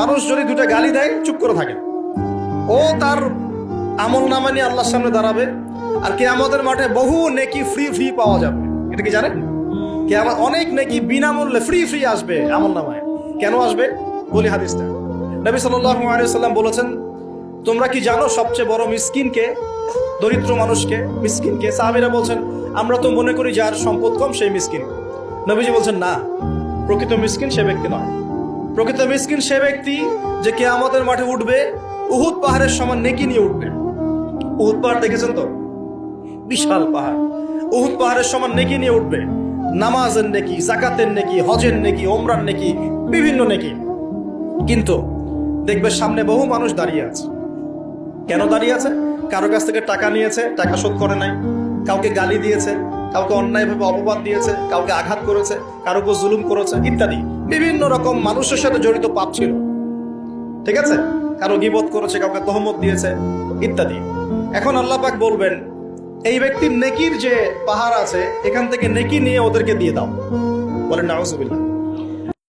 মানুষ যদি দুটা গালি দেয় চুপ করে থাকে, ও তার আমল নামা নিয়ে আল্লাহর সামনে দাঁড়াবে। আর কিয়ামতের মাঠে বহু নেকি ফ্রি ফ্রি পাওয়া যাবে। এটা কি জানেন? কিয়ামত অনেক নেকি বিনামূল্যে ফ্রি ফ্রি আসবে আমল নামায়। কেন আসবে বলি হাদিসটা। নবী সাল্লাল্লাহু আলাইহি ওয়াসাল্লাম বলেছেন, তোমরা কি জানো সবচেয়ে বড় মিসকিনকে? দরিদ্র মানুষকে, মিসকিনকে। সাহাবীরা বলছেন, আমরা তো মনে করি যার সম্পদ কম সেই মিসকিন। নবীজি বলছেন, না, প্রকৃত মিসকিন সে ব্যক্তি নয়। প্রকৃত মিসকিন সে ব্যক্তি যে কিয়ামতের মাঠে উঠবে উহুদ পাহাড়ের সমান নেকি নিয়ে উঠবে। উহুদ পাহাড় দেখেছেন তো? বিশাল পাহাড়। উহুদ পাহাড়ের সমান নেকি নিয়ে উঠবে। নামাজের নেকি, যাকাতের নেকি, হজের নেকি, ওমরার নেকি, বিভিন্ন নেকি। কিন্তু দেখবে সামনে বহু মানুষ দাঁড়িয়ে আছে। কেন দাঁড়িয়ে আছে? কারো কাছ থেকে টাকা নিয়েছে, টাকা শোধ করে নাই, কাউকে গালি দিয়েছে, কাউকে অন্যায়ভাবে অপবাদ দিয়েছে, কাউকে আঘাত করেছে, কারো উপর জুলুম করেছে ইত্যাদি। বিভিন্ন রকম মানুষের সাথে জড়িত পাপ ছিল, ঠিক আছে? কারো গীবত করেছে, কাউকে তহমত দিয়েছে ইত্যাদি। এখন আল্লাহ পাক বলবেন, এই ব্যক্তির নেকির যে পাহাড় আছে এখান থেকে নেকি নিয়ে ওদেরকে দিয়ে দাও। বলেন নাউজুবিল্লাহ।